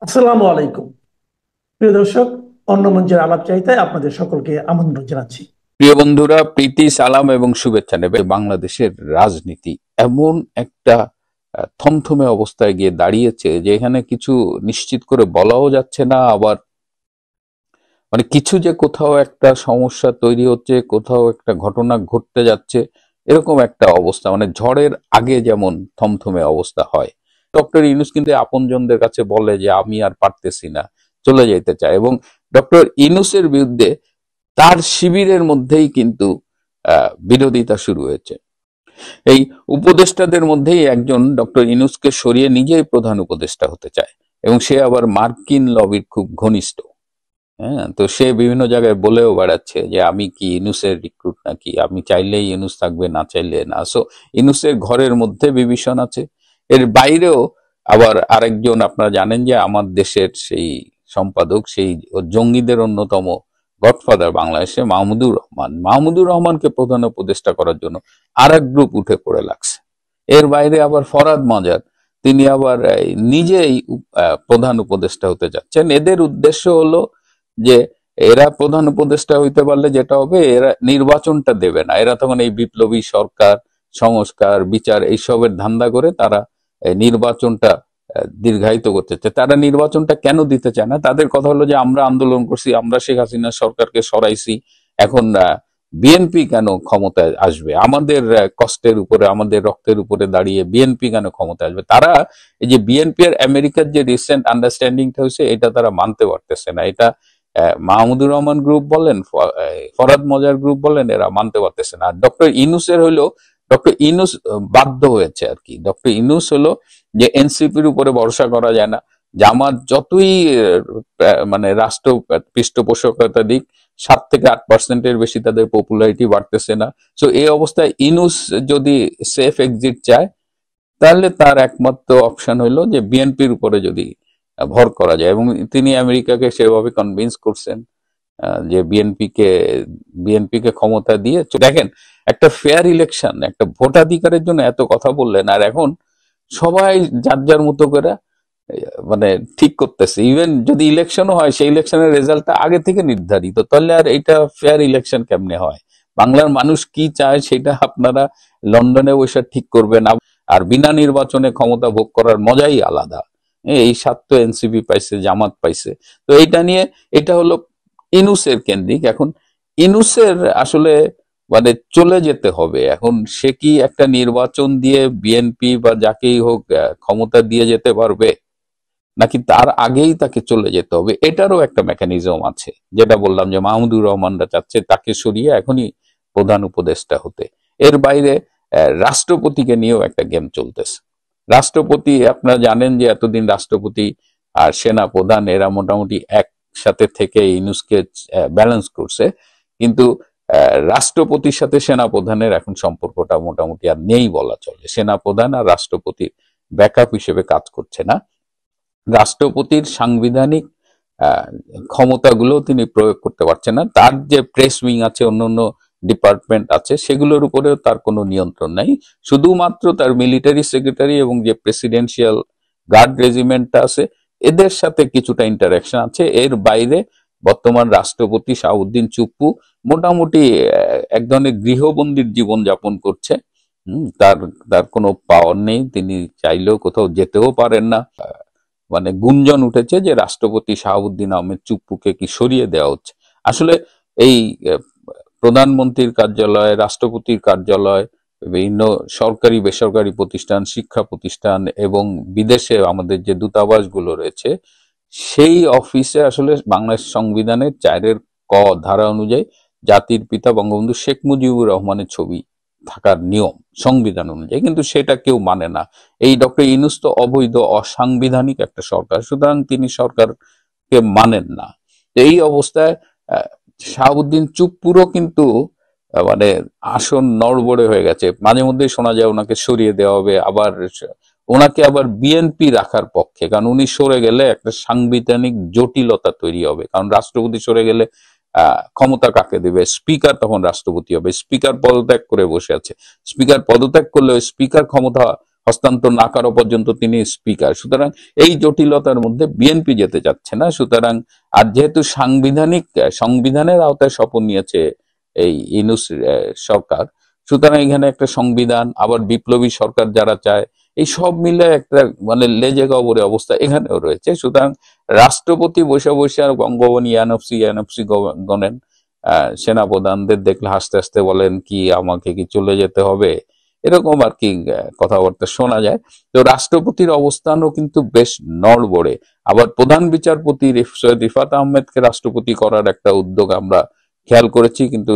আসসালামু আলাইকুম। প্রিয় দর্শক, অন্য মঞ্চের আলাপ চাইতায় আপনাদের সকলকে আমন্ত্রণ জানাচ্ছি। প্রিয় বন্ধুরা, প্রীতি সালাম এবং শুভেচ্ছা নেবে। বাংলাদেশের রাজনীতি এমন একটা থমথমে অবস্থায় গিয়ে দাঁড়িয়েছে যে এখানে কিছু নিশ্চিত করে বলাও যাচ্ছে না, আবার মানে কিছু যে কোথাও একটা সমস্যা তৈরি হচ্ছে, কোথাও একটা ঘটনা ঘটতে যাচ্ছে, এরকম একটা অবস্থা, মানে ঝড়ের আগে যেমন থমথমে অবস্থা হয়। ডক্টর ইউনূস কিন্তু আপনজনদের কাছে বলে যে আমি আর পারতেছি না, চলে যেতে চায়, এবং ডক্টর ইউনূসের বিরুদ্ধে তার শিবিরের মধ্যেই কিন্তু বিরোধিতা শুরু হয়েছে। এই উপদেষ্টাদের মধ্যেই একজন ডক্টর ইউনূসকে সরিয়ে নিজেই প্রধান উপদেষ্টা হতে চায়, এবং সে আবার মার্কিন লবির খুব ঘনিষ্ঠ। হ্যাঁ, তো সে বিভিন্ন জায়গায় বলেও বেড়াচ্ছে যে আমি কি ইউনূসের রিক্রুট নাকি, আমি চাইলেই ইউনূস থাকবে, না চাইলে না। সো ইউনূসের ঘরের মধ্যে বিভীষণ আছে, এর বাইরেও আবার আরেকজন, আপনারা জানেন যে আমার দেশের সেই সম্পাদক, সেই জঙ্গিদের অন্যতম গডফাদার বাংলাদেশে মাহমুদুর রহমানকে প্রধান উপদেষ্টা করার জন্য আর এক গ্রুপ উঠে পড়ে লাগছে। এর বাইরে আবার ফরহাদ মজার, তিনি আবার নিজেই প্রধান উপদেষ্টা হতে যাচ্ছেন। এদের উদ্দেশ্য হলো যে এরা প্রধান উপদেষ্টা হইতে পারলে যেটা হবে, এরা নির্বাচনটা দেবে না, এরা তখন এই বিপ্লবী সরকার, সংস্কার, বিচার এইসবের ধান্দা করে তারা নির্বাচনটা দীর্ঘায়িত করতে চায়। তারা নির্বাচনটা কেন দিতে চায় না? তাদের কথা হলো যে আমরা আন্দোলন করছি, আমরা শেখ হাসিনা সরকারকে সরাইছি, এখন বিএনপি কেন ক্ষমতায় আসবে? আমাদের কষ্টের উপরে, আমাদের রক্তের উপরে দাঁড়িয়ে বিএনপি কেন ক্ষমতায় আসবে? তারা এই যে বিএনপি আর আমেরিকার যে রিসেন্ট আন্ডারস্ট্যান্ডিংটা হয়েছে, এটা তারা মানতে পারতেছে না। এটা মাহমুদুর রহমান গ্রুপ বলেন, ফরহাদ মজার গ্রুপ বলেন, এরা মানতে পারতেছে না। ডক্টর ইউনূসের হইলো, ডক্টর ইউনূস বাধ্য হয়েছে আর কি। ডক্টর ইউনূস হলো যে এনসিপির উপরে ভরসা করা যায় না। জামাত যতই মানে রাষ্ট্র পৃষ্ঠপোষকতা দিক, 7 থেকে 8% বেশি তাদের পপুলারিটি বাড়তেছে না। সো এই অবস্থায় ইউনূস যদি সেফ এক্সিট চায়, তাহলে তার একমাত্র অপশন হইলো যে বিএনপির উপরে যদি ভর করা যায়, এবং তিনি আমেরিকাকে সেভাবে কনভিন্স করছেন যে বিএনপিকে ক্ষমতা দিয়ে দেখেন, একটা ফেয়ার ইলেকশন, একটা ভোটাধিকারের জন্য এত কথা বললেন, আর এখন সবাই যার যার মতো করে মানে ঠিক করতেছে। ইভেন যদি ইলেকশনও হয়, সেই ইলেকশনের রেজাল্টটা আগে থেকে নির্ধারিত, তাহলে আর এটা ফেয়ার ইলেকশন কেমনে হয়? বাংলার মানুষ কি চায় সেটা আপনারা লন্ডনে বসে ঠিক করবেন, আর বিনা নির্বাচনে ক্ষমতা ভোগ করার মজাই আলাদা। এই স্বাদ তো এনসিপি পাইছে, জামাত পাইছে। তো এইটা নিয়ে, এটা হলো ইনুসের কেন্দ্রিক। এখন ইনুসের আসলে মানে চলে যেতে হবে। এখন সে কি একটা নির্বাচন দিয়ে বিএনপি বা যাকেই হোক ক্ষমতা দিয়ে যেতে পারবে, নাকি তার আগেই তাকে চলে যেতে হবে? এটারও একটা মেকানিজম আছে, যেটা বললাম যে মাহমুদুর রহমানরা চাচ্ছে তাকে সরিয়ে এখনই প্রধান উপদেষ্টা হতে। এর বাইরে রাষ্ট্রপতিকে নিয়েও একটা গেম চলতেছে। রাষ্ট্রপতি, আপনারা জানেন যে এতদিন রাষ্ট্রপতি আর সেনা প্রধান এরা মোটামুটি একসাথে থেকে ইউনূসকে ব্যালেন্স করছে, কিন্তু রাষ্ট্রপতির সাথে সেনা প্রধানের এখন সম্পর্কটা মোটামুটি আর নেই বলা চলে। সেনা প্রধান আর রাষ্ট্রপতির ব্যাকআপ হিসেবে কাজ করছে না। রাষ্ট্রপতির সাংবিধানিক ক্ষমতাগুলো তিনি প্রয়োগ করতে পারছেন না। তার যে প্রেস উইং আছে, অন্যান্য ডিপার্টমেন্ট আছে, সেগুলোর উপরেও তার কোনো নিয়ন্ত্রণ নাই। শুধুমাত্র তার মিলিটারি সেক্রেটারি এবং যে প্রেসিডেন্সিয়াল গার্ড রেজিমেন্টটা আছে, এদের সাথে কিছুটা ইন্টারাকশন আছে। এর বাইরে বর্তমান রাষ্ট্রপতি শাহাবুদ্দিন চুপ্পু মোটামুটি এক ধরনের গৃহবন্দির জীবন যাপন করছে। তার তার কোনো পাওয়ার নেই, তিনি চাইলেও কোথাও যেতেও পারেন না। মানে গুঞ্জন উঠেছে যে রাষ্ট্রপতি শাহাবুদ্দিন আহমেদ চুপ্পুকে কি সরিয়ে দেওয়া হচ্ছে। আসলে এই প্রধানমন্ত্রীর কার্যালয়, রাষ্ট্রপতির কার্যালয়, বিভিন্ন সরকারি বেসরকারি প্রতিষ্ঠান, শিক্ষা প্রতিষ্ঠান এবং বিদেশে আমাদের যে দূতাবাসগুলো রয়েছে, সেই অফিসে আসলে বাংলাদেশ সংবিধানের 4-ক ধারা অনুযায়ী জাতির পিতা বঙ্গবন্ধু শেখ মুজিবুর রহমানের ছবি থাকার নিয়ম সংবিধান অনুযায়ী, কিন্তু সেটা কেউ মানে না। এই ডক্টর ইউনূস তো অবৈধ, অসাংবিধানিক একটা সরকার, সুতরাং তিনি সরকারকে মানেন না। এই অবস্থায় শাহাবুদ্দিন চুপ্পুরও কিন্তু মানে আসন নড়বড়ে হয়ে গেছে। মাঝে মধ্যেই শোনা যায় ওনাকে সরিয়ে দেওয়া হবে, আবার ওনাকে আবার বিএনপি রাখার পক্ষে, কারণ উনি সরে গেলে একটা সাংবিধানিক জটিলতা তৈরি হবে। কারণ রাষ্ট্রপতি সরে গেলে ক্ষমতা কাকে দেবে? স্পিকার তখন রাষ্ট্রপতি হবে। স্পিকার পদত্যাগ করে বসে আছে, স্পিকার পদত্যাগ করলে স্পিকার ক্ষমতা হস্তান্তর না করা পর্যন্ত তিনি স্পিকার। সুতরাং এই জটিলতার মধ্যে বিএনপি যেতে চাচ্ছে না। সুতরাং আর যেহেতু সংবিধানের আওতায় শপথ নিয়েছে এই ইউনূস সরকার, সুতরাং এখানে একটা সংবিধান, আবার বিপ্লবী সরকার যারা চায়, এই সব মিলে একটা মানে লেজে গবরে অবস্থা এখানেও রয়েছে। সুতরাং রাষ্ট্রপতি বসে বসে আর বঙ্গবনী ইয়ানফসি গণেন, সেনাপ্রধানদের দেখলে হাসতে হাসতে বলেন কি আমাকে কি চলে যেতে হবে, এরকম আর কি কথাবার্তা শোনা যায়। তো রাষ্ট্রপতির অবস্থানও কিন্তু বেশ নড়বড়ে। আবার প্রধান বিচারপতি সৈয়দ রিফাত আহমেদকে রাষ্ট্রপতি করার একটা উদ্যোগ আমরা খেয়াল করেছি, কিন্তু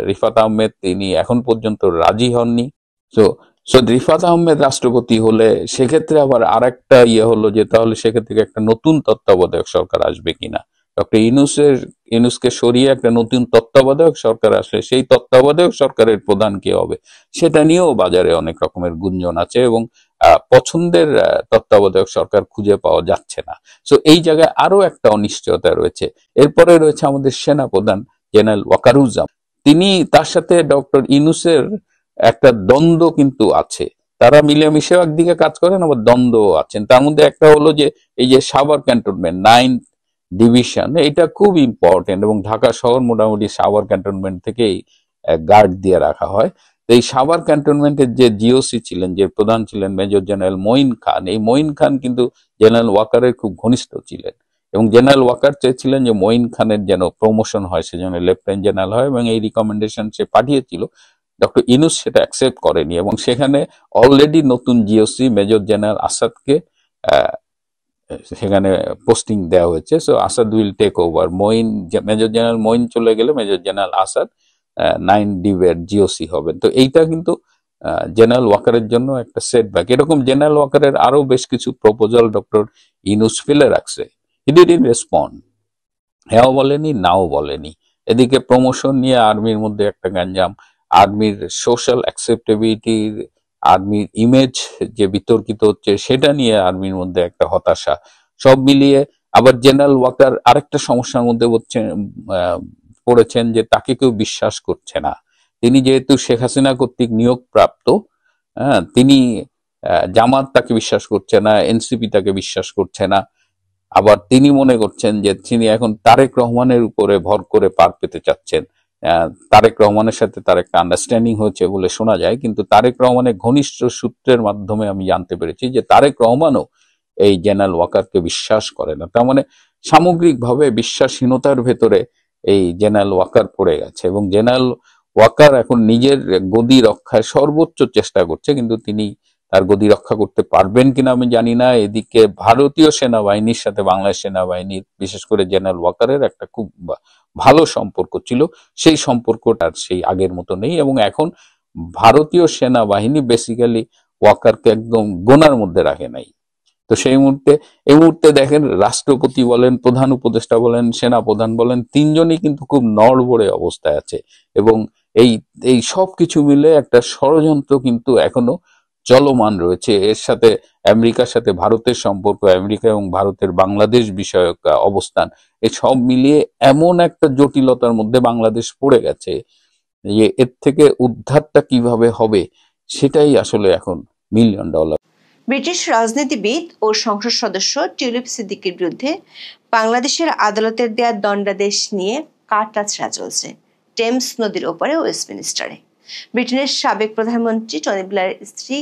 রিফাত আহমেদ তিনি এখন পর্যন্ত রাজি হননি। তো সৈয়দ রিফাত আহমেদ রাষ্ট্রপতি হলে সেক্ষেত্রে আবার আরেকটা হলো যে তাহলে সেক্ষেত্রে একটা নতুন তত্ত্বাবধায়ক সরকার আসবে কিনা। ডক্টর ইউনূসকে সরিয়ে একটা নতুন তত্ত্বাবধায়ক সরকার আসলে সেই তত্ত্বাবধায়ক সরকারের প্রধান কে হবে সেটা নিয়েও বাজারে অনেক রকমের গুঞ্জন আছে, এবং পছন্দের তত্ত্বাবধায়ক সরকার খুঁজে পাওয়া যাচ্ছে না। সো এই জায়গায় আরো একটা অনিশ্চয়তা রয়েছে। এরপরে রয়েছে আমাদের সেনাপ্রধান জেনারেল ওয়াকারুজ্জামান। তার সাথে ডক্টর ইউনূসের একটা দ্বন্দ্ব কিন্তু আছে। তারা মিলেমিশেও একদিকে কাজ করেন, আবার দ্বন্দ্ব আছেন। তার মধ্যে একটা হলো যে এই যে সাভার ক্যান্টনমেন্ট 9 ডিভিশন, এটা খুব ইম্পর্টেন্ট, এবং ঢাকা শহর মোটামুটি সাভার ক্যান্টনমেন্ট থেকেই গার্ড দিয়ে রাখা হয়। তো এই সাভার ক্যান্টনমেন্টের যে জিওসি ছিলেন, যে প্রধান ছিলেন মেজর জেনারেল মঈন খান, এই মঈন খান কিন্তু জেনারেল ওয়াকারের খুব ঘনিষ্ঠ ছিলেন, এবং জেনারেল ওয়াকার চেয়েছিলেন যে মঈন খানের যেন প্রমোশন হয়, সে যেন লেফটেন্যান্ট জেনারেল হয়, এবং এই রিকমেন্ডেশন সে পাঠিয়েছিল। ডক্টর ইউনূস সেটা অ্যাকসেপ্ট করেনি, এবং সেখানে অলরেডি নতুন জিওসি মেজর জেনারেল আসাদকে সেখানে পোস্টিং দেওয়া হয়েছে। So Asad will take over. Major general Moin চলে গেলে মেজর জেনারেল আসাদ 9 ডিভের জিওসি হবেন। তো এইটা কিন্তু জেনারেল ওয়াকারের জন্য একটা সেটব্যাক। এরকম জেনারেল ওয়াকারের আরো বেশ কিছু প্রপোজাল ডক্টর ইউনূস ফেলে রাখছে, হি ডিডন্ট রেসপন্ড, হ্যাঁ বলেনি নাও বলেনি। এদিকে প্রমোশন নিয়ে আর্মির মধ্যে একটা গ্যাঞ্জাম, আর্মির সোশ্যাল অ্যাকসেপ্টেবিলিটি, আর্মির ইমেজ যে বিতর্কিত হচ্ছে সেটা নিয়ে আর্মির মধ্যে একটা হতাশা, সব মিলিয়ে। আবার জেনারেল ওয়াকার আরেকটা সমস্যার মধ্যে পড়েছেন যে তাকে কেউ বিশ্বাস করছে না। তিনি যেহেতু শেখ হাসিনা কর্তৃক নিয়োগ প্রাপ্ত, হ্যাঁ, তিনি জামাত তাকে বিশ্বাস করছে না, এনসিপি তাকে বিশ্বাস করছে না। আবার তিনি মনে করছেন যে তিনি এখন তারেক রহমানের উপরে ভর করে পার পেতে চাচ্ছেন। তারেক রহমানের সাথে তার একটা আন্ডারস্ট্যান্ডিং হয়েছে বলে শোনা যায়, কিন্তু তারেক রহমানের ঘনিষ্ঠ সূত্রের মাধ্যমে আমি জানতে পেরেছি যে তারেক রহমানও এই জেনারেল ওয়াকারকে বিশ্বাস করে না। তার মানে সামগ্রিকভাবে বিশ্বাসহীনতার ভেতরে এই জেনারেল ওয়াকার পড়ে গেছে, এবং জেনারেল ওয়াকার এখন নিজের গদি রক্ষায় সর্বোচ্চ চেষ্টা করছে, কিন্তু তিনি তার গদি রক্ষা করতে পারবেন কিনা আমি জানি না। এদিকে ভারতীয় সেনাবাহিনীর সাথে বাংলাদেশ সেনাবাহিনীর, বিশেষ করে জেনারেল ওয়াকারের একটা খুব ভালো সম্পর্ক ছিল, সেই সম্পর্কটা সেই আগের মতো নেই, এবং এখন ভারতীয় সেনাবাহিনী বেসিক্যালি ওয়াকারকে একদম গোনার মধ্যে রাখে নাই। তো এই মুহূর্তে দেখেন রাষ্ট্রপতি বলেন, প্রধান উপদেষ্টা বলেন, সেনাপ্রধান বলেন, তিনজনই কিন্তু খুব নড়বড়ে অবস্থায় আছে, এবং এই এই সব কিছু মিলে একটা ষড়যন্ত্র কিন্তু এখনো চলমান রয়েছে। এর সাথে আমেরিকার সাথে ভারতের সম্পর্ক, আমেরিকা এবং ভারতের বাংলাদেশ বিষয়ক অবস্থান, এই সব মিলিয়ে এমন একটা জটিলতার মধ্যে বাংলাদেশ পড়ে গেছে যে এর থেকে উদ্ধারটা কিভাবে হবে সেটাই আসলে এখন $1,000,000। ব্রিটিশ রাজনীতিবিদ ও সংসদ সদস্য টিউলিপ সিদ্দিকীর বিরুদ্ধে বাংলাদেশের আদালতের দেয়া দণ্ডাদেশ নিয়ে কাটাছড়া চলছে টেমস নদীর ওপারে ওয়েস্টমিনিস্টারে। ব্রিটেনের সাবেক প্রধানমন্ত্রী টনি ব্লেয়ারের স্ত্রী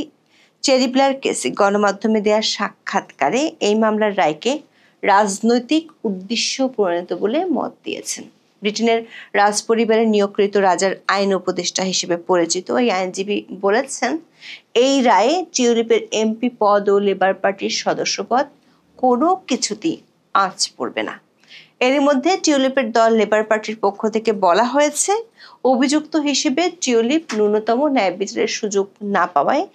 চেরি ব্লেয়ার কেসি গণমাধ্যমে দেয়া সাক্ষাৎকারে এই মামলার রায়কে রাজনৈতিক উদ্দেশ্য প্রণীত বলে মত দিয়েছেন। ব্রিটেনের রাজপরিবারের নিয়োগকৃত রাজার আইন উপদেষ্টা হিসেবে পরিচিত এই আইনজীবী বলেছেন, এই রায়ে টিউলিপের এমপি পদ ও লেবার পার্টির সদস্য পদ কোনো কিছুতেই আঁচ পড়বে না। এরই মধ্যে টিউলিপের দল লেবার পার্টির পক্ষ থেকে বলা হয়েছে, অভিযুক্ত হিসেবে টিউলিপ ন্যূনতম ন্যায় বিচারের সুযোগ না পাওয়ায়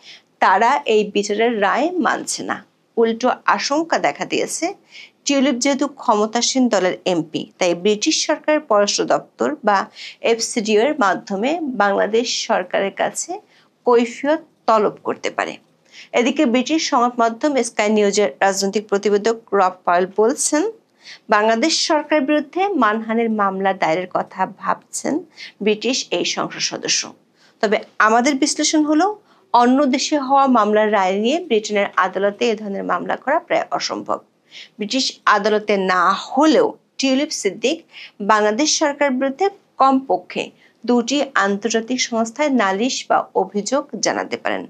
তারা এই বিচারের রায় মানছে না। উল্টো আশঙ্কা দেখা দিয়েছে, টিউলিপ যেহেতু ক্ষমতাসীন দলের এমপি, তাই ব্রিটিশ সরকারের পররাষ্ট্র দপ্তর বা এফসিডিও এর মাধ্যমে বাংলাদেশ সরকারের কাছে কৈফিয়ত তলব করতে পারে। এদিকে ব্রিটিশ সংবাদ মাধ্যম স্কাই নিউজের রাজনৈতিক প্রতিবেদক রব পাওয়েল বলছেন, বাংলাদেশ সরকারের বিরুদ্ধে মানহানির মামলা দায়েরের কথা ভাবছেন ব্রিটিশ এই সংসদ সদস্য। তবে আমাদের বিশ্লেষণ হলো, অন্য দেশে হওয়া মামলার রায় নিয়ে ব্রিটেনের আদালতে এ ধরনের মামলা করা প্রায় অসম্ভব। ব্রিটিশ আদালতে না হলেও টিউলিপ সিদ্দিক বাংলাদেশ সরকারের বিরুদ্ধে কমপক্ষে 2টি আন্তর্জাতিক সংস্থায় নালিশ বা অভিযোগ জানাতে পারেন।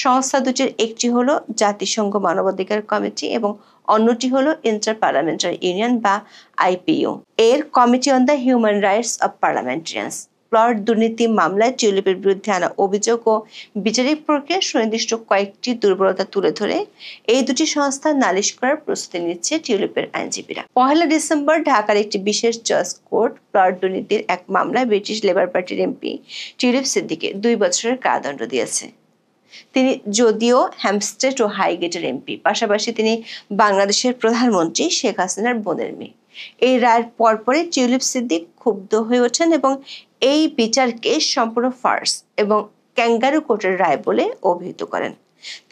সংস্থা দুটির একটি হলো জাতিসংঘ মানবাধিকার কমিটি এবং অন্যটি হলো ইন্টার পার্লামেন্টারি ইউনিয়ন বা IPU এর committee on the human rights of parliamentarians. Plot দুর্নীতি মামলায় টিউলিপের বিরুদ্ধে আনা অভিযোগ ও বিচারিক প্রক্রিয়ার সুনির্দিষ্ট কয়েকটি দুর্বলতা তুলে ধরে এই দুটি সংস্থা নালিশ করার প্রস্তুতি নিচ্ছে টিউলিপের আইনজীবীরা। 1 ডিসেম্বর ঢাকার একটি বিশেষ জজ কোর্ট প্লট দুর্নীতির এক মামলায় ব্রিটিশ লেবার পার্টির MP টিউলিপ সিদ্দিককে 2 বছরের কারাদণ্ড দিয়েছে। তিনি যদিও হ্যাম্পস্টেড ও হাইগেটের MP, পাশাপাশি তিনি বাংলাদেশের প্রধানমন্ত্রী শেখ হাসিনার বোনের মেয়ে। এই রায়ের পরপরই টিউলিপ সিদ্দিক ক্ষুব্ধ হয়ে ওঠেন এবং এই বিচারকে সম্পূর্ণ ফার্স এবং ক্যাঙ্গারু কোর্টের রায় বলে অভিহিত করেন।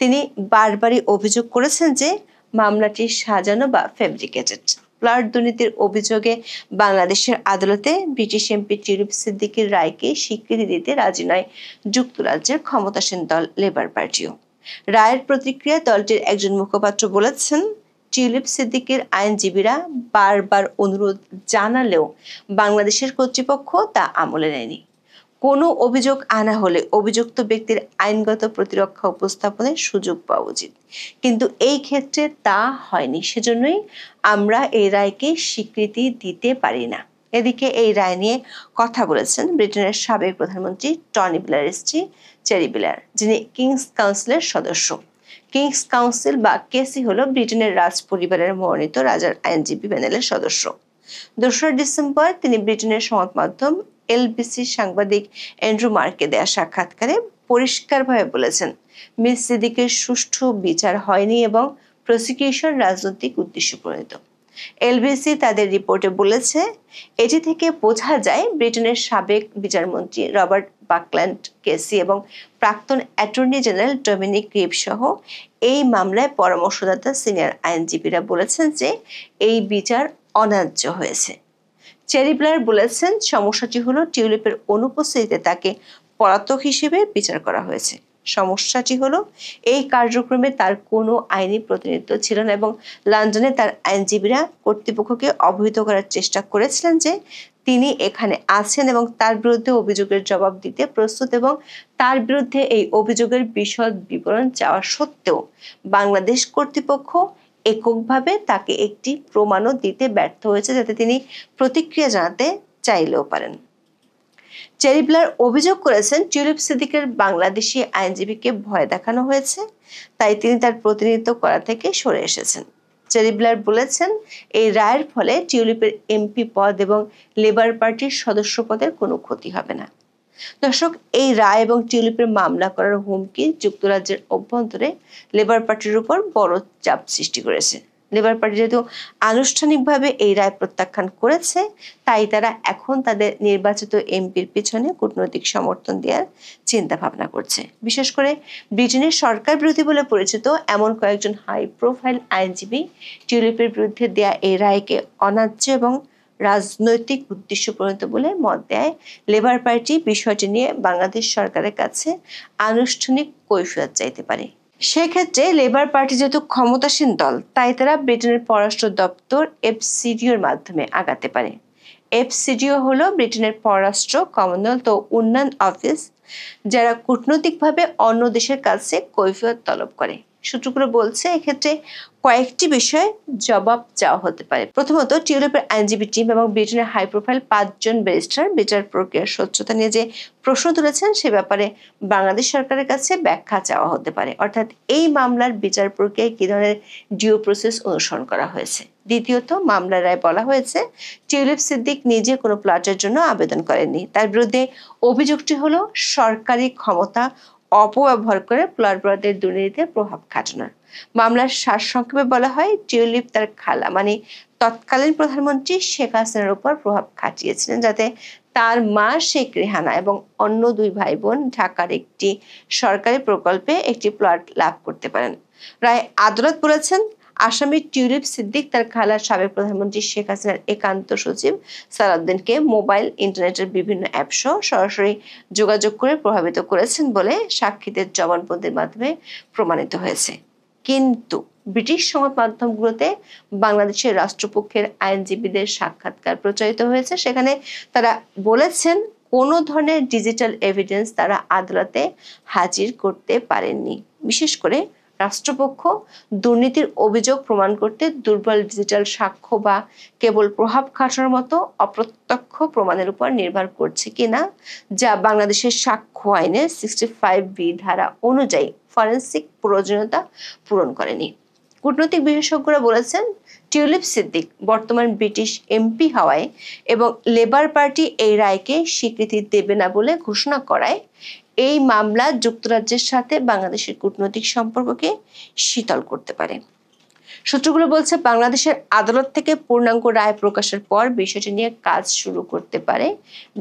তিনি বারবারই অভিযোগ করেছেন যে মামলাটি সাজানো বা ফেব্রিকেটেড। প্লট দুর্নীতির অভিযোগে বাংলাদেশের আদালতে ব্রিটিশ MP টিউলিপ সিদ্দিকের রায়কে স্বীকৃতি দিতে রাজি নয় যুক্তরাজ্যের ক্ষমতাসীন দল লেবার পার্টিও। রায়ের প্রতিক্রিয়া দলটির একজন মুখপাত্র বলেছেন, টিউলিপ সিদ্দিকের আইনজীবীরা বারবার অনুরোধ জানালেও বাংলাদেশের কর্তৃপক্ষ তা আমলে নেয়নি। কোনো অভিযোগ আনা হলে অভিযুক্ত ব্যক্তির আইনগত প্রতিরক্ষা উপস্থাপনের সুযোগ পাওয়া উচিত, কিন্তু এই ক্ষেত্রে তা হয়নি। সেজন্যই আমরা এই রায়কে স্বীকৃতি দিতে পারি না। এদিকে এই রায় নিয়ে কথা বলেছেন ব্রিটেনের সাবেক প্রধানমন্ত্রী টনি ব্লেয়ারের স্ত্রী চেরি ব্লেয়ার, যিনি কিংস কাউন্সিলের সদস্য। কিংস কাউন্সিল বা কেসি হলো ব্রিটেনের রাজ পরিবারের মনোনীত রাজার আইনজীবী প্যানেলের সদস্য। 2 ডিসেম্বর তিনি ব্রিটেনের সংবাদ মাধ্যম LBC সাংবাদিক অ্যান্ড্রু মার্কে দেয়া সাক্ষাৎকারে পরিষ্কারভাবে বলেছেন, মিস সিদ্দিকের সুষ্ঠু বিচার হয়নি এবং প্রসিকিউশন রাজনৈতিক উদ্দেশ্য প্রণীত। LBC তাদের রিপোর্টে বলেছে, এটি থেকে বোঝা যায় ব্রিটেনের সাবেক বিচারমন্ত্রী রবার্ট বাকল্যান্ড কেসি এবং প্রাক্তন অ্যাটর্নি জেনারেল ডমিনিক রিভ সহ এই মামলায় পরামর্শদাতা সিনিয়র আইনজীবীরা বলেছেন যে এই বিচার অন্যায্য হয়েছে। চেরি ব্লেয়ার বলেছেন, সমস্যাটি হলো টিউলিপের অনুপস্থিতিতে তাকে পলাতক হিসেবে বিচার করা হয়েছে। সমস্যাটি হলো এই কার্যক্রমে তার কোনো আইনি প্রতিনিধিত্ব ছিল না এবং লন্ডনে তার আইনজীবীরা কর্তৃপক্ষকে অবহিত করার চেষ্টা করেছিলেন যে তিনি এখানে আছেন এবং তার বিরুদ্ধে অভিযোগের জবাব দিতে প্রস্তুত, এবং তার বিরুদ্ধে এই অভিযোগের বিশদ বিবরণ চাওয়া সত্ত্বেও বাংলাদেশ কর্তৃপক্ষ এককভাবে তাকে একটি প্রমাণও দিতে ব্যর্থ হয়েছে যাতে তিনি প্রতিক্রিয়া জানাতে চাইলেও পারেন। চেরি ব্লেয়ার অভিযোগ করেছেন, টিউলিপ সিদ্দিকের বাংলাদেশি আইনজীবীকে ভয় দেখানো হয়েছে, তাই তিনি তার প্রতিনিধিত্ব করা থেকে সরে এসেছেন। চেরি ব্লেয়ার বলেছেন, এই রায়ের ফলে টিউলিপের MP পদ এবং লেবার পার্টির সদস্য পদের কোনো ক্ষতি হবে না। দর্শক, এই রায় এবং টিউলিপের মামলা করার হুমকি যুক্তরাজ্যের অভ্যন্তরে লেবার পার্টির উপর বড় চাপ সৃষ্টি করেছে। লেবার পার্টি যেহেতু আনুষ্ঠানিকভাবে এই রায় প্রত্যাখ্যান করেছে, তাই তারা এখন তাদের নির্বাচিত MPর পিছনে কূটনৈতিক সমর্থন দেওয়ার চিন্তা ভাবনা করছে। বিশেষ করে ব্রিটেনের সরকার বিরোধী বলে পরিচিত এমন কয়েকজন হাই প্রোফাইল আইনজীবী টিউলিপের বিরুদ্ধে দেয়া এই রায়কে অন্যায্য এবং রাজনৈতিক উদ্দেশ্য প্রণীত বলে মত দেয় লেবার পার্টি। বিষয়টি নিয়ে বাংলাদেশ সরকারের কাছে আনুষ্ঠানিক কৈফিয়ত চাইতে পারে। সেক্ষেত্রে লেবার পার্টি যেহেতু ক্ষমতাসীন দল, তাই তারা ব্রিটেনের পররাষ্ট্র দপ্তর FCDOর মাধ্যমে আগাতে পারে। FCDO হলো ব্রিটেনের পররাষ্ট্র, কমনওয়েলথ ও উন্নয়ন অফিস, যারা কূটনৈতিকভাবে অন্য দেশের কাছে কৈফিয়ত তলব করে। সূত্রগুলো বলছে, এক্ষেত্রে কয়েকটি বিষয়ে জবাব চাওয়া হতে পারে। প্রথমত, টিউলিপের আইনজীবী টিম এবং ব্রিটেনের হাই প্রোফাইল 5 জন ব্যারিস্টার বিচার প্রক্রিয়ার স্বচ্ছতা নিয়ে যে প্রশ্ন তুলেছেন সে ব্যাপারে বাংলাদেশ সরকারের কাছে ব্যাখ্যা চাওয়া হতে পারে, অর্থাৎ এই মামলার বিচার প্রক্রিয়ায় কি ধরনের ডিউ প্রসেস অনুসরণ করা হয়েছে। দ্বিতীয়ত, মামলার রায় বলা হয়েছে টিউলিপ সিদ্দিক নিজে কোনো প্লটের জন্য আবেদন করেননি। তার বিরুদ্ধে অভিযোগটি হলো সরকারি ক্ষমতা অপব্যবহার করে প্লট বরাদ্দের দুর্নীতিতে প্রভাব খাটানোর। মামলার সারসংক্ষেপে বলা হয়, টিউলিপ তার খালা মানে তৎকালীন প্রধানমন্ত্রী শেখ হাসিনার উপর প্রভাব খাটিয়েছিলেন যাতে তার মা শেখ রেহানা এবং অন্য 2 ভাই বোন ঢাকার একটি সরকারি প্রকল্পে একটি প্লট লাভ করতে পারেন। রায় আদালত বলেছেন, আসামি টিউলিপ সিদ্দিক তার খালা সাবেক প্রধানমন্ত্রী শেখ হাসিনার একান্ত সচিব সালাউদ্দিনকে মোবাইল, ইন্টারনেটের বিভিন্ন অ্যাপ সহ সরাসরি যোগাযোগ করে প্রভাবিত করেছেন বলে সাক্ষীদের জবানবন্দির মাধ্যমে প্রমাণিত হয়েছে। কিন্তু ব্রিটিশ সংবাদ মাধ্যমগুলোতে বাংলাদেশের রাষ্ট্রপক্ষের আইনজীবীদের সাক্ষাৎকার প্রচারিত হয়েছে। সেখানে তারা বলেছেন কোনো ধরনের ডিজিটাল এভিডেন্স তারা আদালতে হাজির করতে পারেননি। বিশেষ করে রাষ্ট্রপক্ষ দুর্নীতির অভিযোগ প্রমাণ করতে দুর্বল ডিজিটাল সাক্ষ্য বা কেবল প্রভাব খাটানোর মতো অপ্রত্যক্ষ প্রমাণের উপর নির্ভর করছে কিনা, যা বাংলাদেশের সাক্ষ্য আইনের 65B ধারা অনুযায়ী ফরেনসিক প্রয়োজনীয়তা পূরণ করেনি। কূটনৈতিক বিশেষজ্ঞরা বলেছেন, টিউলিপ সিদ্দিক বর্তমান ব্রিটিশ এমপি হওয়ায় এবং লেবার পার্টি এই রায়কে স্বীকৃতি দেবে না বলে ঘোষণা করায় এই মামলা যুক্তরাজ্যের সাথে বাংলাদেশের কূটনৈতিক সম্পর্ককে শীতল করতে পারে। সূত্রগুলো বলছে, বাংলাদেশের আদালত থেকে পূর্ণাঙ্গ রায় প্রকাশের পর বিষয়টি নিয়ে কাজ শুরু করতে পারে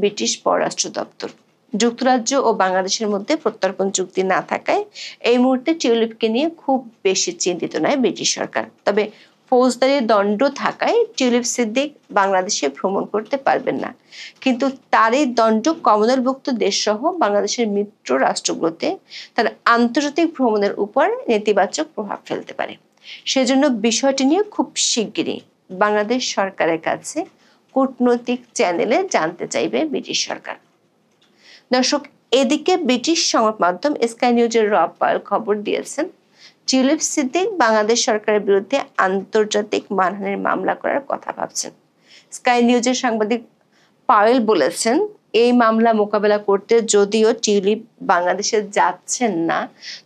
ব্রিটিশ পররাষ্ট্র দপ্তর। যুক্তরাজ্য ও বাংলাদেশের মধ্যে প্রত্যর্পণ চুক্তি না থাকায় এই মুহূর্তে টিউলিপকে নিয়ে খুব বেশি চিন্তিত নয় ব্রিটিশ সরকার। তবে ফৌজদারি দণ্ড থাকায় টিউলিপ সিদ্দিক বাংলাদেশে ভ্রমণ করতে পারবেন না। কিন্তু তার এই দণ্ড কমনওয়েলথভুক্ত দেশ সহ বাংলাদেশের মিত্র রাষ্ট্রগুলোতে তার আন্তর্জাতিক ভ্রমণের উপর নেতিবাচক প্রভাব ফেলতে পারে। সেজন্য বিষয়টি নিয়ে খুব শিগগিরই বাংলাদেশ সরকারের কাছে কূটনৈতিক চ্যানেলে জানতে চাইবে ব্রিটিশ সরকার। দর্শক, এদিকে ব্রিটিশ সংবাদ মাধ্যম স্কাই নিউজের রব পায়েল খবর দিয়েছেন, টিউলিপ সিদ্দিক বাংলাদেশ সরকারের বিরুদ্ধে আন্তর্জাতিক মানহানির মামলা করার কথা ভাবছেন। স্কাই নিউজের সাংবাদিক পায়েল বলেছেন, এই মামলা মোকাবেলা করতে যদিও টিউলিপ বাংলাদেশে যাচ্ছেন না,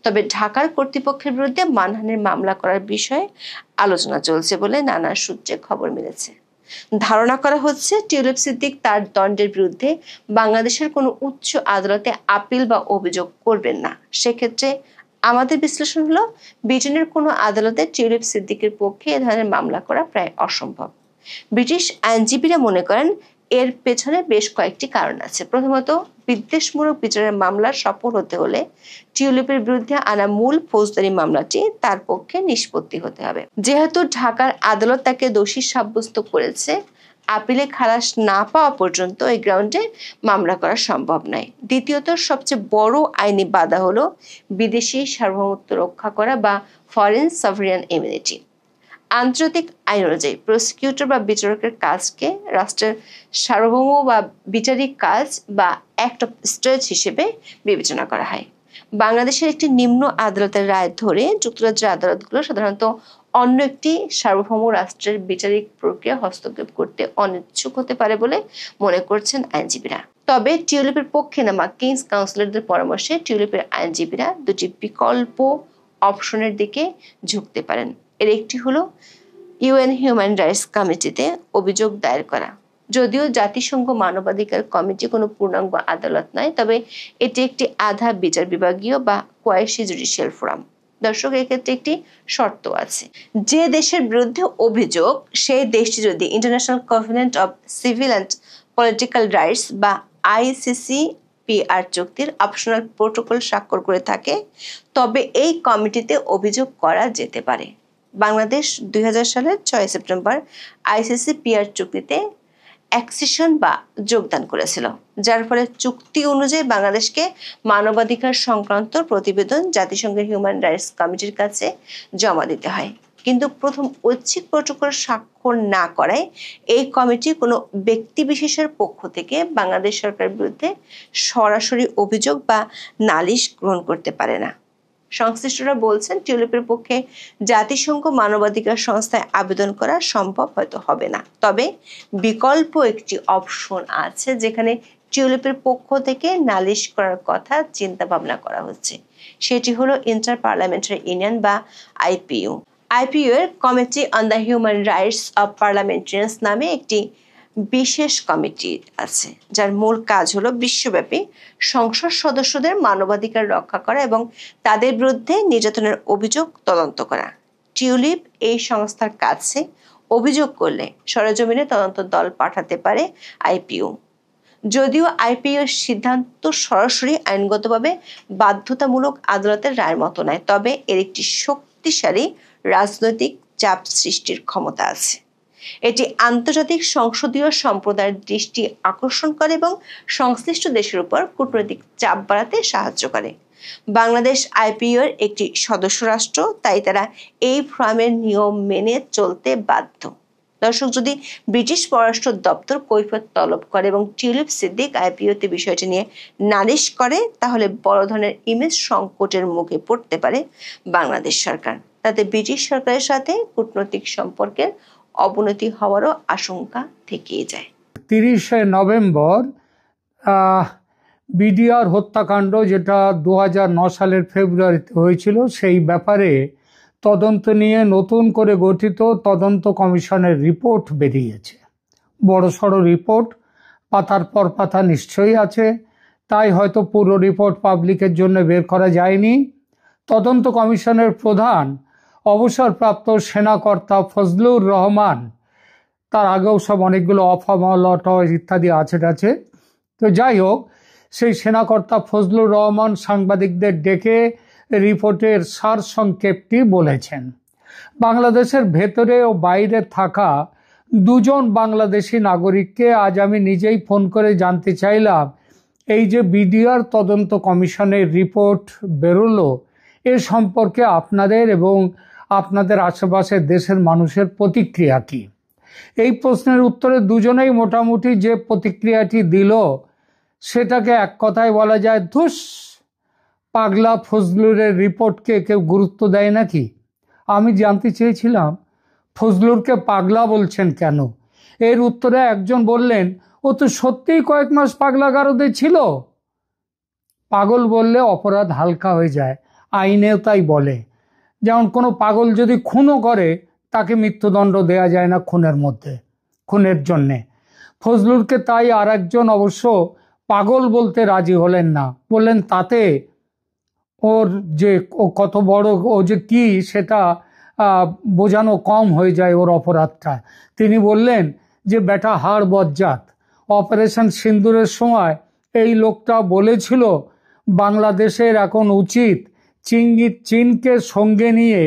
তবে ঢাকার কর্তৃপক্ষের বিরুদ্ধে মানহানির মামলা করার বিষয়ে আলোচনা চলছে বলে নানা সূত্রে খবর মিলেছে। ধারণা করা হচ্ছে, টিউলিপ সিদ্দিক তার দণ্ডের বিরুদ্ধে বাংলাদেশের কোনো উচ্চ আদালতে আপিল বা অভিযোগ করবেন না। সেক্ষেত্রে আমাদের বিশ্লেষণ হলো, ব্রিটেনের কোনো আদালতে টিউলিপ সিদ্দিকের পক্ষে এ ধরনের মামলা করা প্রায় অসম্ভব। ব্রিটিশ আইনজীবীরা মনে করেন এর পেছনে বেশ কয়েকটি কারণ আছে। প্রথমত, বিদ্বেষমূলক বিচারের মামলা সফল হতে হলে টিউলিপের বিরুদ্ধে আনা মূল ফৌজদারি মামলাটি তার পক্ষে নিষ্পত্তি হতে হবে। যেহেতু ঢাকার আদালত তাকে দোষী সাব্যস্ত করেছে, আপিলে খালাস না পাওয়া পর্যন্ত এই গ্রাউন্ডে মামলা করা সম্ভব নয়। দ্বিতীয়ত, সবচেয়ে বড় আইনি বাধা হলো বিদেশি সার্বভৌমত্ব রক্ষা করা বা ফরেন সভরিয়ান ইমিউনিটি। আন্তর্জাতিক আইন অনুযায়ী প্রসিকিউটর বা বিচারকের কাজকে রাষ্ট্রের সার্বভৌম বা বিচারিক কাজ বা অ্যাক্ট অফ স্টেট হিসেবে বিবেচনা করা হয়। বাংলাদেশের একটি নিম্ন আদালতের রায় ধরে যুক্তরাজ্যের আদালতগুলো সাধারণত অন্য একটি সার্বভৌম রাষ্ট্রের বিচারিক প্রক্রিয়া হস্তক্ষেপ করতে অনিচ্ছুক হতে পারে বলে মনে করছেন আইনজীবীরা। তবে টিউলিপের পক্ষে নামা কিংস কাউন্সিলরদের পরামর্শে টিউলিপের আইনজীবীরা দুটি বিকল্প অপশনের দিকে ঝুঁকতে পারেন। এর একটি হলো ইউএন হিউম্যান রাইটস কমিটিতে অভিযোগ দায়ের করা। যদিও জাতিসংঘ মানবাধিকার কমিটি কোনো পূর্ণাঙ্গ আদালত নয়, তবে এটি একটি আধা বিচার বিভাগীয় বা কোয়াসি জুডিশিয়াল ফোরাম। দর্শক, এক্ষেত্রে একটি শর্ত আছে, যে দেশের বিরুদ্ধে অভিযোগ সেই দেশটি যদি international covenant of civil and political rights বা ICCPR চুক্তির অপশনাল প্রোটোকল স্বাক্ষর করে থাকে, তবে এই কমিটিতে অভিযোগ করা যেতে পারে। বাংলাদেশ 2000 সালের 6 সেপ্টেম্বর ICCPR চুক্তিতে অ্যাকসেশন বা যোগদান করেছিল, যার ফলে চুক্তি অনুযায়ী বাংলাদেশকে মানবাধিকার সংক্রান্ত প্রতিবেদন জাতিসংঘের হিউম্যান রাইটস কমিটির কাছে জমা দিতে হয়। কিন্তু প্রথম ঐচ্ছিক প্রোটোকল স্বাক্ষর না করায় এই কমিটি কোনো ব্যক্তি বিশেষের পক্ষ থেকে বাংলাদেশ সরকারের বিরুদ্ধে সরাসরি অভিযোগ বা নালিশ গ্রহণ করতে পারে না। সংশ্লিষ্টরা বলছেন, টিউলিপের পক্ষে জাতিসংঘ মানবাধিকার সংস্থায় আবেদন করা সম্ভব হয়তো হবে না, তবে বিকল্প একটি অপশন আছে যেখানে টিউলিপের পক্ষ থেকে নালিশ করার কথা চিন্তা ভাবনা করা হচ্ছে। সেটি হলো ইন্টার পার্লামেন্টারি ইউনিয়ন বা IPU। IPU এর committee on the human rights of parliamentarians নামে একটি বিশেষ কমিটি আছে, যার মূল কাজ হলো বিশ্বব্যাপী সংসদ সদস্যদের মানবাধিকার রক্ষা করা এবং তাদের বিরুদ্ধে নির্যাতনের অভিযোগ তদন্ত করা। টিউলিপ এই সংস্থার কাছে অভিযোগ করলে সরেজমিনে তদন্ত দল পাঠাতে পারে IPU। যদিও IPU এর সিদ্ধান্ত সরাসরি আইনগতভাবে বাধ্যতামূলক আদালতের রায়ের মতো নয়, তবে এর একটি শক্তিশালী রাজনৈতিক চাপ সৃষ্টির ক্ষমতা আছে। এটি আন্তর্জাতিক সংসদীয় সম্প্রদায়ের দৃষ্টি আকর্ষণ করে এবং সংশ্লিষ্ট দেশের উপর কূটনৈতিক চাপ বাড়াতে সাহায্য করে। বাংলাদেশ আইপিইউ-এর একটি সদস্য রাষ্ট্র, তাই তারা এই ফোরামের নিয়ম মেনে চলতে বাধ্য। দর্শক, যদি ব্রিটিশ পররাষ্ট্র দপ্তর কৈফিয়ত তলব করে এবং টিউলিপ সিদ্দিক আইপিইউ-তে বিষয়টি নিয়ে নালিশ করে, তাহলে বড় ধরনের ইমেজ সংকটের মুখে পড়তে পারে বাংলাদেশ সরকার। তাতে ব্রিটিশ সরকারের সাথে কূটনৈতিক সম্পর্কের অবনতি হওয়ারও আশঙ্কা থেকেই যায়। 30শে নভেম্বর বিডিআর হত্যাকাণ্ড, যেটা 2009 সালের ফেব্রুয়ারিতে হয়েছিল, সেই ব্যাপারে তদন্ত নিয়ে নতুন করে গঠিত তদন্ত কমিশনের রিপোর্ট বেরিয়েছে। বড়সড় রিপোর্ট, পাতার পর পাতা নিশ্চয়ই আছে, তাই হয়তো পুরো রিপোর্ট পাবলিকের জন্য বের করা যায়নি। তদন্ত কমিশনের প্রধান অবসরপ্রাপ্ত সেনাকর্তা ফজলুর রহমান, তার আগেও সব অনেকগুলো অফামলট ইত্যাদি আছে। তো যাই হোক, সেই সেনাকর্তা ফজলুর রহমান সাংবাদিকদের ডেকে রিপোর্টের সারসংক্ষেপটি বলেছেন। বাংলাদেশের ভেতরে ও বাইরে থাকা 2 জন বাংলাদেশি নাগরিককে আজ আমি নিজেই ফোন করে জানতে চাইলাম, এই যে বিডিআর তদন্ত কমিশনের রিপোর্ট বেরোলো, এ সম্পর্কে আপনাদের এবং আপনাদের আশেপাশের দেশের মানুষের প্রতিক্রিয়া কি? এই প্রশ্নের উত্তরে দুজনেই মোটামুটি যে প্রতিক্রিয়াটি দিল, সেটাকে এক কথায় বলা যায়, ধুস, পাগলা ফজলুরের রিপোর্টকে কেউ গুরুত্ব দেয় নাকি? আমি জানতে চেয়েছিলাম ফজলুরকে পাগলা বলছেন কেন। এর উত্তরে একজন বললেন, ও তো সত্যিই কয়েক মাস পাগলাগারদে ছিল। পাগল বললে অপরাধ হালকা হয়ে যায়, আইনেও তাই বলে। যেমন কোনো পাগল যদি খুনও করে, তাকে মৃত্যুদণ্ড দেয়া যায় না খুনের জন্যে। ফজলুরকে তাই আর একজন অবশ্য পাগল বলতে রাজি হলেন না, বললেন তাতে ওর যে কত বড় ও যে কি সেটা বোঝানো কম হয়ে যায় ওর অপরাধটা। তিনি বললেন যে বেটা হাড় বজ্জাত, অপারেশন সিন্দুরের সময় এই লোকটা বলেছিল বাংলাদেশের এখন উচিত চীনকে সঙ্গে নিয়ে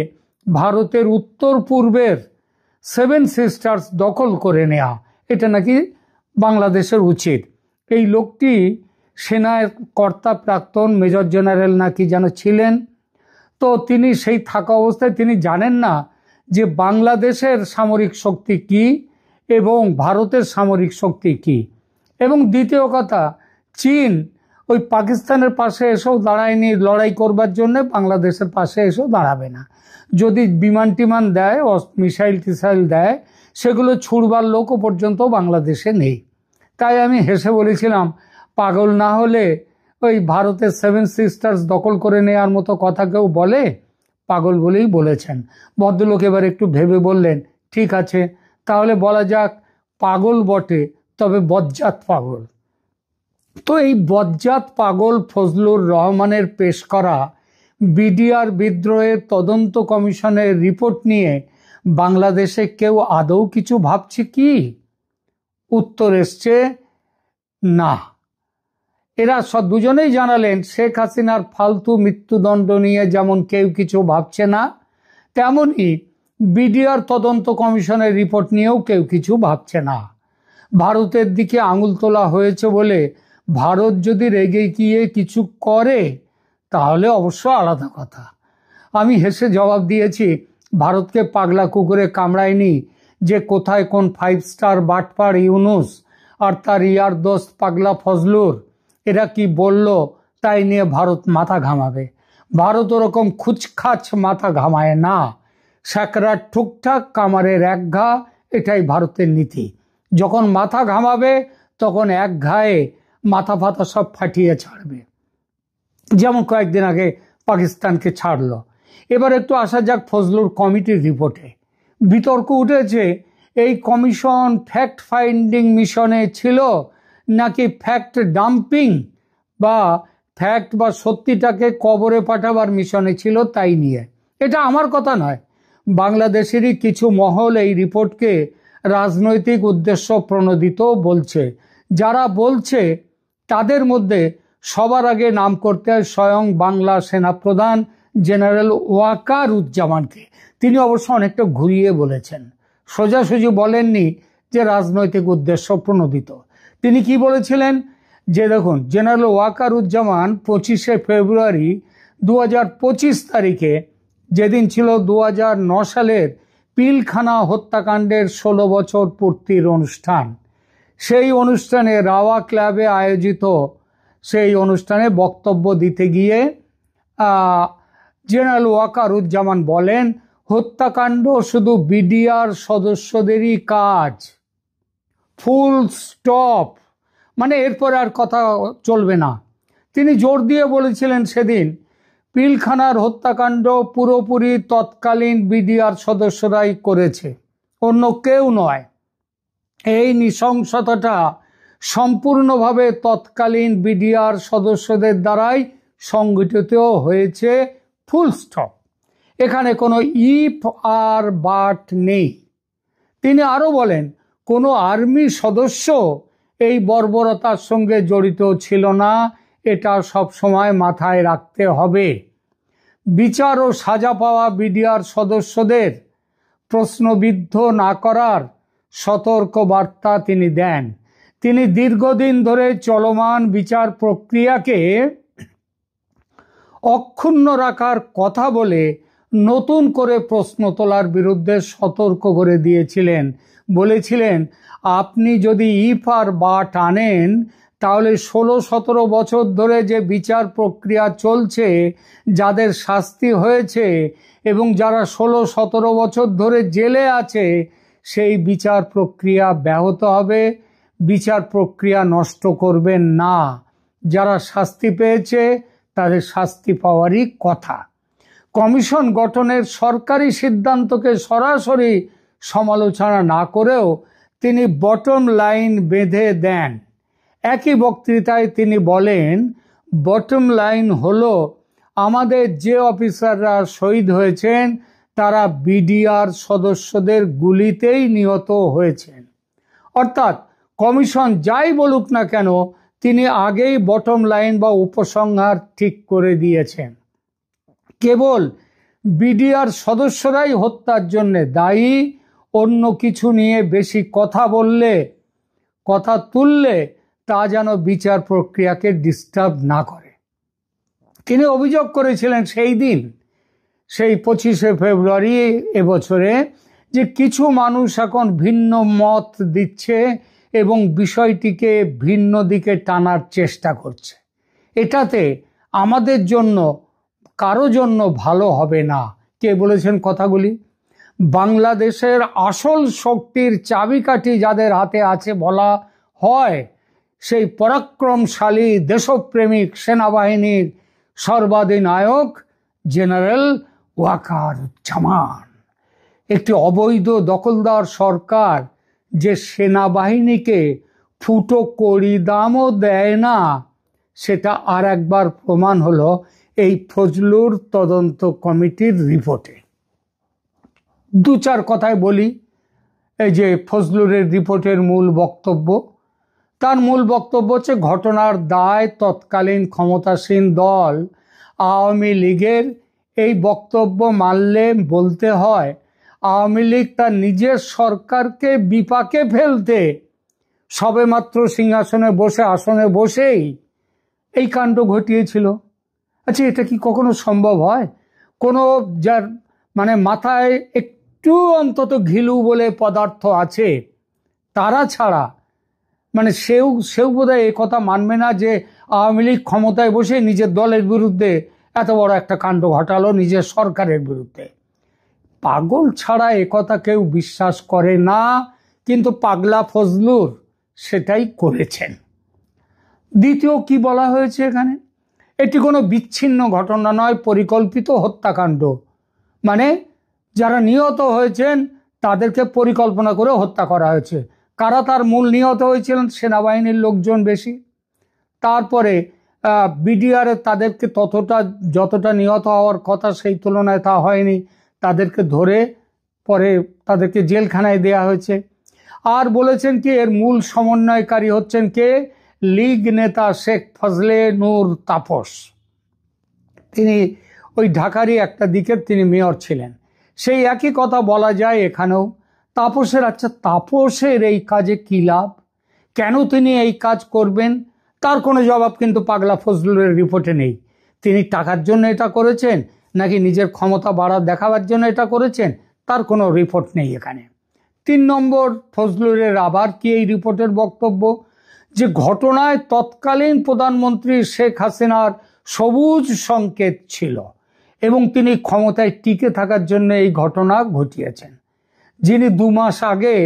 ভারতের উত্তর পূর্বের 7 সিস্টার্স দখল করে নেয়া, এটা নাকি বাংলাদেশের উচিত। এই লোকটি সেনার কর্তা, প্রাক্তন মেজর জেনারেল নাকি যেন ছিলেন। তো তিনি সেই থাকা অবস্থায় তিনি জানেন না যে বাংলাদেশের সামরিক শক্তি কি এবং ভারতের সামরিক শক্তি কি। এবং দ্বিতীয় কথা, চীন ওই পাকিস্তানের পাশে এসেও দাঁড়ায়নি লড়াই করবার জন্য, বাংলাদেশের পাশে এসেও দাঁড়াবে না। যদি বিমান টিমান দেয়, মিসাইল টিসাইল দেয়, সেগুলো ছুড়বার লোকও পর্যন্ত বাংলাদেশে নেই। তাই আমি হেসে বলেছিলাম, পাগল না হলে ওই ভারতের 7 সিস্টার্স দখল করে নেওয়ার মতো কথা কেউ বলে? পাগল বলেই বলেছেন। ভদ্রলোক এবার একটু ভেবে বললেন, ঠিক আছে, তাহলে বলা যাক পাগল বটে, তবে বজ্জাত পাগল। তো এই বজ্জাত পাগল ফজলুর রহমানের পেশ করা বিডিআর বিদ্রোহের তদন্ত কমিশনের রিপোর্ট নিয়ে বাংলাদেশে কেউ আদৌ কিছু ভাবছে কি? উত্তর এসছে না। এরা দুজনেই জানালেন, শেখ হাসিনার ফালতু মৃত্যুদণ্ড নিয়ে যেমন কেউ কিছু ভাবছে না, তেমনি বিডিআর তদন্ত কমিশনের রিপোর্ট নিয়েও কেউ কিছু ভাবছে না। ভারতের দিকে আঙুল তোলা হয়েছে বলে ভারত যদি রেগে গিয়ে কিছু করে, তাহলে অবশ্য আলাদা কথা। আমি হেসে জবাব দিয়েছি, ভারতকে পাগলা কুকুরে কামড়ায়নি যে কোথায় কোন 5 স্টার বাটপার ইউনুস আর তার ইয়ার দোস্ত পাগলা ফজলুর এরা কি বলল তাই নিয়ে ভারত মাথা ঘামাবে। ভারত ওরকম খুচখাচ মাথা ঘামায় না। স্যাকরার ঠুকঠাক, কামারের এক ঘা, এটাই ভারতের নীতি। যখন মাথা ঘামাবে তখন এক ঘায়ে মাথা ফাতা সব ফাটিয়ে ছাড়বে, যেমন কয়েকদিন আগে পাকিস্তানকে ছাড়লো। এবার একটু আসা যাক ফজলুর কমিটির রিপোর্টে। বিতর্ক উঠেছে, এই কমিশন ফ্যাক্ট ফাইন্ডিং মিশনে ছিল নাকি ফ্যাক্ট ডাম্পিং বা ফ্যাক্ট বা সত্যিটাকে কবরে পাঠাবার মিশনে ছিল, তাই নিয়ে। এটা আমার কথা নয়, বাংলাদেশেরই কিছু মহল এই রিপোর্টকে রাজনৈতিক উদ্দেশ্য প্রণোদিত বলছে। যারা বলছে তাদের মধ্যে সবার আগে নাম করতে হয় স্বয়ং বাংলা সেনাপ্রধান জেনারেল ওয়াকারুজ্জামানকে। তিনি অবশ্য অনেকটা ঘুরিয়ে বলেছেন, সোজাসুজি বলেননি যে রাজনৈতিক উদ্দেশ্য প্রণোদিত। তিনি কি বলেছিলেন যে দেখুন, জেনারেল ওয়াকারুজ্জামান 25শে ফেব্রুয়ারি 2025 তারিখে, যেদিন ছিল 2009 সালের পিলখানা হত্যাকাণ্ডের 16 বছর পূর্তির অনুষ্ঠান, সেই অনুষ্ঠানে রাওয়া ক্লাবে আয়োজিত সেই অনুষ্ঠানে বক্তব্য দিতে গিয়ে জেনারেল ওয়াকারুজ্জামান বলেন, হত্যাকাণ্ড শুধু বিডিআর সদস্যদেরই কাজ, ফুল স্টপ, মানে এরপর আর কথা চলবে না। তিনি জোর দিয়ে বলেছিলেন সেদিন, পিলখানার হত্যাকাণ্ড পুরোপুরি তৎকালীন বিডিআর সদস্যরাই করেছে, অন্য কেউ নয়। এই নৃশংসতাটা সম্পূর্ণভাবে তৎকালীন বিডিআর সদস্যদের দ্বারাই সংগঠিত হয়েছে, ফুল স্টপ। এখানে কোনো ইফ আর বাট নেই। তিনি আরো বলেন, কোনো আর্মি সদস্য এই বর্বরতার সঙ্গে জড়িত ছিল না, এটা সব সময় মাথায় রাখতে হবে। বিচার ও সাজা পাওয়া বিডিআর সদস্যদের প্রশ্নবিদ্ধ না করার সতর্ক বার্তা তিনি দেন। তিনি দীর্ঘদিন ধরে চলমান বিচার প্রক্রিয়াকে অক্ষুণ্ণ রাখার কথা বলে নতুন করে প্রশ্ন তোলার বিরুদ্ধে সতর্ক করে দিয়েছিলেন। বলেছিলেন, আপনি যদি ইফ আর বাট আনেন, তাহলে 16-17 বছর ধরে যে বিচার প্রক্রিয়া চলছে, যাদের শাস্তি হয়েছে এবং যারা 16-17 বছর ধরে জেলে আছে, সেই বিচার প্রক্রিয়া ব্যাহত হবে। বিচার প্রক্রিয়া নষ্ট করবেন না। যারা শাস্তি পেয়েছে তাদের শাস্তি পাওয়ারই কথা। কমিশন গঠনের সরকারি সিদ্ধান্তকে সরাসরি সমালোচনা না করেও তিনি বটম লাইন বেঁধে দেন। একই বক্তৃতায় তিনি বলেন, বটম লাইন হলো, আমাদের যে অফিসাররা শহীদ হয়েছেন তারা বিডিআর সদস্যদের গুলিতেই নিহত হয়েছেন। অর্থাৎ কমিশন যাই বলুক না কেন, তিনি আগেই বটম লাইন বা উপসংহার ঠিক করে দিয়েছেন। কেবল বিডিআর সদস্যরাই হত্যার জন্য দায়ী, অন্য কিছু নিয়ে বেশি কথা তুললে তা যেন বিচার প্রক্রিয়াকে ডিস্টার্ব না করে। তিনি অভিযোগ করেছিলেন সেই দিন, সেই 25শে ফেব্রুয়ারি এবছরে, যে কিছু মানুষ এখন ভিন্ন মত দিচ্ছে এবং বিষয়টিকে ভিন্ন দিকে টানার চেষ্টা করছে। এটাতে আমাদের জন্য, কারো জন্য ভালো হবে না। কে বলেছেন কথাগুলি? বাংলাদেশের আসল শক্তির চাবিকাঠি যাদের হাতে আছে বলা হয়, সেই পরাক্রমশালী দেশপ্রেমিক সেনাবাহিনীর সর্বাধিনায়ক জেনারেল ওয়াকারুজ্জামান। একটি অবৈধ দখলদার সরকার যে সেনাবাহিনীকে ফুটো কড়ি দামও দেয় না, সেটা আর একবার প্রমাণ হলো এই ফজলুর তদন্ত কমিটির রিপোর্টে। দু চার কথায় বলি, এই যে ফজলুরের রিপোর্টের মূল বক্তব্য, তার মূল বক্তব্য হচ্ছে, ঘটনার দায় তৎকালীন ক্ষমতাসীন দল আওয়ামী লীগের। এই বক্তব্য মানলে বলতে হয়, আওয়ামী লীগ তার নিজের সরকারকে বিপাকে ফেলতে সবেমাত্র সিংহাসনে বসে, আসনে বসেই এই কাণ্ড ঘটিয়েছিল। আচ্ছা, এটা কি কখনো সম্ভব হয়? কোনো যার মাথায় একটু অন্তত ঘিলু বলে পদার্থ আছে, তারা ছাড়া সেও বোধহয় এ কথা মানবে না যে আওয়ামী লীগ ক্ষমতায় বসে নিজের দলের বিরুদ্ধে এত বড় একটা কাণ্ড ঘটালো, নিজের সরকারের বিরুদ্ধে। পাগল ছাড়া এ কথা কেউ বিশ্বাস করে না, কিন্তু পাগলা ফজলুর সেটাই করেছেন। দ্বিতীয় কি বলা হয়েছে এখানে, এটি কোনো বিচ্ছিন্ন ঘটনা নয়, পরিকল্পিত হত্যাকাণ্ড। যারা নিহত হয়েছেন তাদেরকে পরিকল্পনা করে হত্যা করা হয়েছে। কারা তার মূল নিহত হয়েছিলেন? সেনাবাহিনীর লোকজন বেশি। তারপরে বিডিআর তাদেরকে যতটা নিহত হওয়ার কথা সেই তুলনায় তা হয়নি, তাদেরকে ধরে পরে তাদেরকে জেলখানায় দেয়া হয়েছে। আর বলেছেন কি, এর মূল সমন্বয়কারী হচ্ছেন কে? লীগ নেতা শেখ ফজলে নূর তাপস। তিনি ওই ঢাকারই একটা দিকের তিনি মেয়র ছিলেন। সেই একই কথা বলা যায় এখানেও। তাপসের, আচ্ছা তাপসের এই কাজে কি লাভ, কেন তিনি এই কাজ করবেন, তার কোনো জবাব কিন্তু পাগলা ফজলুরের রিপোর্টে নেই। তিনি টাকার জন্য এটা করেছেন নাকি নিজের ক্ষমতা বাড়া দেখাবার জন্য এটা করেছেন, তার কোনো রিপোর্ট নেই এখানে। 3 নম্বর, ফজলুরের আবার কি এই রিপোর্টের বক্তব্য যে ঘটনায় তৎকালীন প্রধানমন্ত্রী শেখ হাসিনার সবুজ সংকেত ছিল এবং তিনি ক্ষমতায় টিকে থাকার জন্য এই ঘটনা ঘটিয়েছেন। যিনি 2 মাস আগে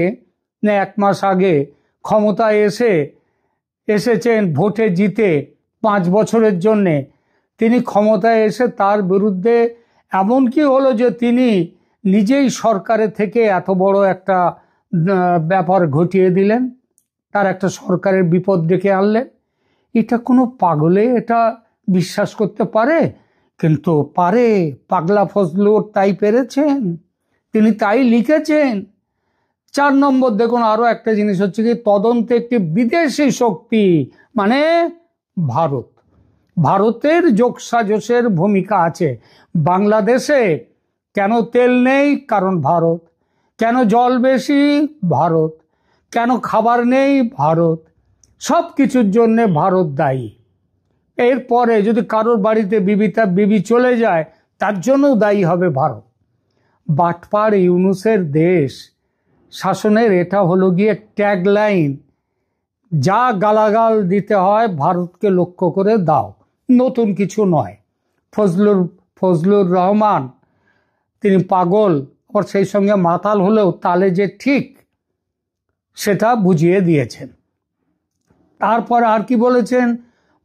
না 1 মাস আগে ক্ষমতায় এসেছেন ভোটে জিতে 5 বছরের জন্যে, তিনি ক্ষমতায় এসে তার বিরুদ্ধে এমন কি হলো যে তিনি নিজেই সরকারের থেকে এত বড় একটা ব্যাপার ঘটিয়ে দিলেন, তার একটা সরকারের বিপদ ডেকে আনলেন। এটা কোনো পাগলে এটা বিশ্বাস করতে পারে? কিন্তু পারে, পাগলা ফজলুর তাই পেরেছেন, তিনি তাই লিখেছেন। 4 নম্বর দেখুন, আরো একটা জিনিস হচ্ছে কি, তদন্তে একটি বিদেশি শক্তি মানে ভারত, ভারতের যোগসাজশের ভূমিকা আছে। বাংলাদেশে কেন তেল নেই, কারণ ভারত। কেন জল বেশি, ভারত। কেন খাবার নেই, ভারত। সব কিছুর জন্য ভারত দায়ী। এরপরে যদি কারোর বাড়িতে বিবি চলে যায়, তার জন্য দায়ী হবে ভারত। বাটপার ইউনূসের দেশ শাসনের এটা হলো গিয়ে ট্যাগলাইন, যা গালাগাল দিতে হয় ভারতকে লক্ষ্য করে দাও, নতুন কিছু নয়। ফজলুর রহমান তিনি পাগল, আর সেই সঙ্গে মাতাল হলেও তালে যে ঠিক সেটা বুঝিয়ে দিয়েছেন। তারপর আর কি বলেছেন,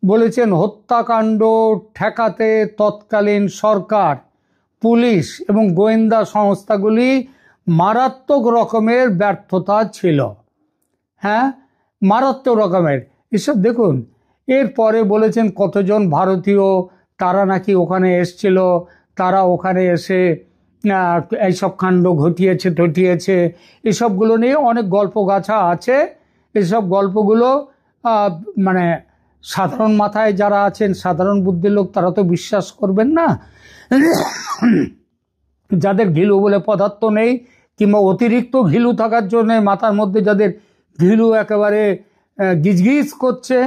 বলেছেন হত্যাকাণ্ড ঠেকাতে তৎকালীন সরকার, পুলিশ এবং গোয়েন্দা সংস্থাগুলি মারাত্মক রকমের ব্যর্থতা ছিল। হ্যাঁ, মারাত্মক রকমের। এসব দেখুন, এরপরে বলেছেন কতজন ভারতীয় তারা নাকি ওখানে এসছিল, তারা ওখানে এসে এইসব কাণ্ড ঘটিয়েছে। এসবগুলো নিয়ে অনেক গল্প গাছা আছে। এসব গল্পগুলো মানে সাধারণ মাথায় যারা আছেন, সাধারণ বুদ্ধির লোক, তারা তো বিশ্বাস করবেন না। যাদের ঘিলু বলে পদার্থ নেই কিংবা অতিরিক্ত ঘিলু থাকার জন্য মাথার মধ্যে যাদের ঘিলু একেবারে গিজগিজ করছে,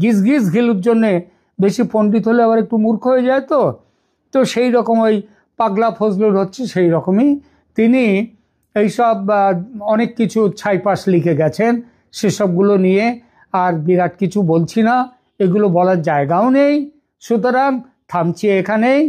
গিজগিজ ঘিলুর জন্যে বেশি পণ্ডিত হলে আবার একটু মূর্খ হয়ে যায়। তো সেই রকম ওই পাগলা ফজলুর হচ্ছে সেই রকমই। তিনি এইসব অনেক কিছু ছাইপাশ লিখে গেছেন, সেসবগুলো নিয়ে আর বিরাট কিছু বলছি না, এগুলো বলার জায়গাও নেই। সুতরাং থামছি এখানেই।